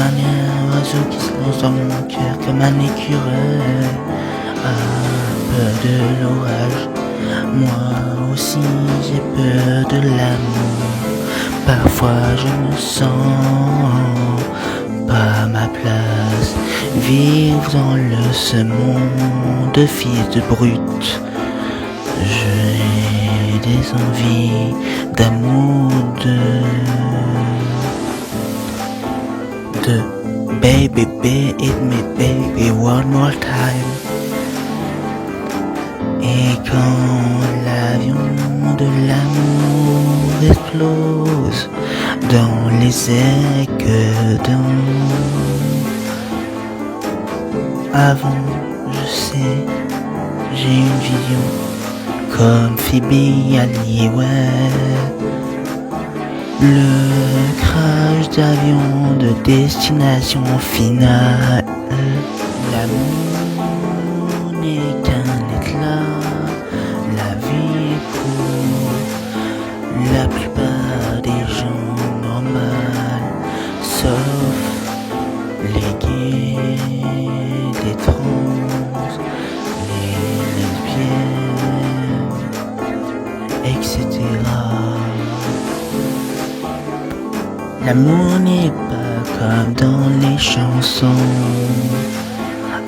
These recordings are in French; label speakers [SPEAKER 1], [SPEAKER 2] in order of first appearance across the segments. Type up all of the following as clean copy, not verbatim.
[SPEAKER 1] dernier oiseau qui se lance dans mon cœur comme un écureuil. Peur de l'orage, moi aussi j'ai peur de l'amour. Parfois je me sens pas à ma place. Vivre dans ce monde de fils de brute. J'ai des envies d'amour, de baby, hit me baby one more time. Et quand l'avion de l'amour explose dans les aigus avant, je sais, j'ai une vision comme Phoebe Halliwell. Le crash d'avion de destination finale. L'amour n'est qu'un éclat, la vie est courte, la plupart des gens normaux, sauf les gays, les trans, les lesbiennes, etc. L'amour n'est pas comme dans les chansons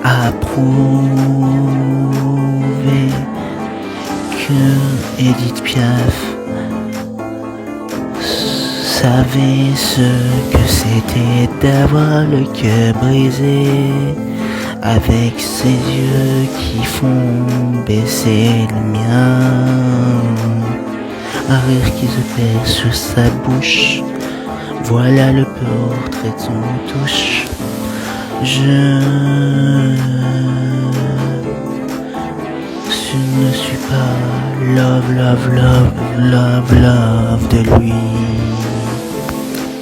[SPEAKER 1] à prouver que Edith Piaf savait ce que c'était d'avoir le cœur brisé, avec ses yeux qui font baisser le mien, un rire qui se perd sur sa bouche. Voilà le portrait de son touche. Je ne suis pas love de lui.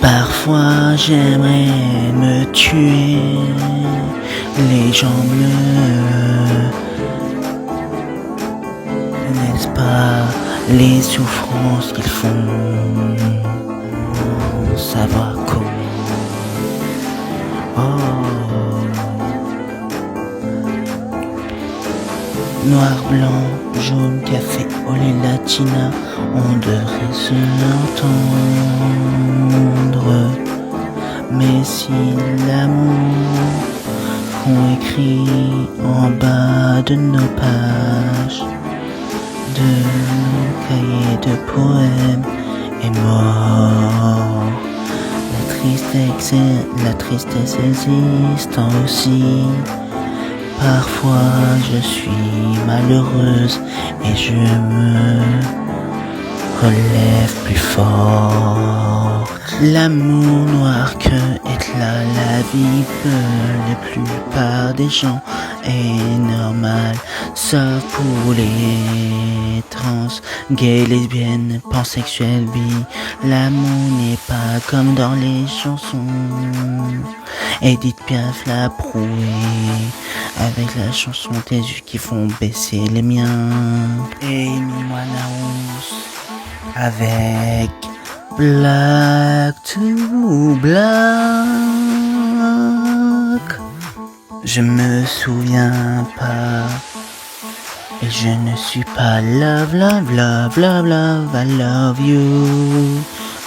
[SPEAKER 1] Parfois j'aimerais me tuer, les gens n'est-ce pas les souffrances qu'ils font, savoir comment. Noir, blanc, jaune, café, olé, latina, on devrait se entendre. Mais si l'amour qu'on écrit en bas de nos pages, de nos cahiers de poèmes est mort, la tristesse existe aussi. Parfois je suis malheureuse et je me relève plus fort. L'amour noir que est là, la vie pour la plupart des gens est normal, sauf pour les trans, gays, lesbiennes, pansexuels, bi. L'amour n'est pas comme dans les chansons. Edith Piaf l'a prouvé avec la chanson Tes yeux qui font baisser les miens. Amy Winehouse avec Black to Black. Je me souviens pas et je ne suis pas love, I love you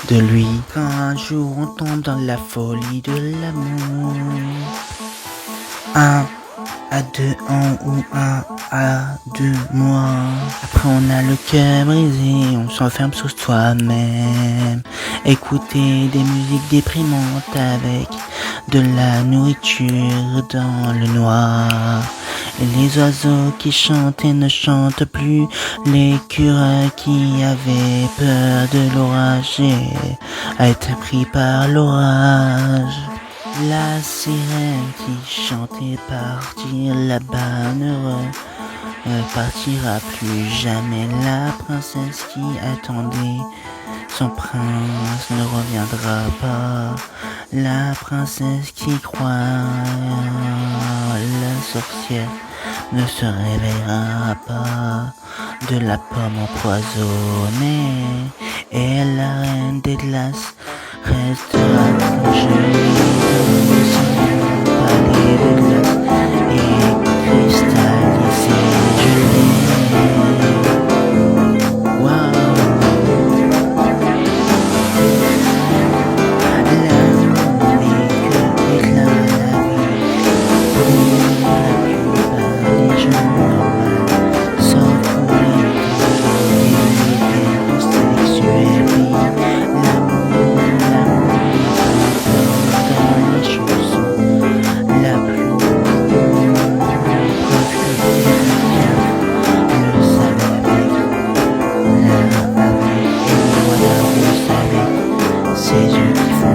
[SPEAKER 1] de lui. Quand un jour on tombe dans la folie de l'amour, un à 2 ans ou 1 à 2 mois. Après on a le cœur brisé, on s'enferme sous soi-même. Écouter des musiques déprimantes avec de la nourriture dans le noir. Et les oiseaux qui chantent et ne chantent plus, l'écureuil qui avait peur de l'orage a été pris par l'orage. La sirène qui chantait partir là-bas ne repartira plus jamais. La princesse qui attendait son prince ne reviendra pas. La princesse qui croit la sorcière ne se réveillera pas de la pomme empoisonnée. Et la reine des glaces restera gelée.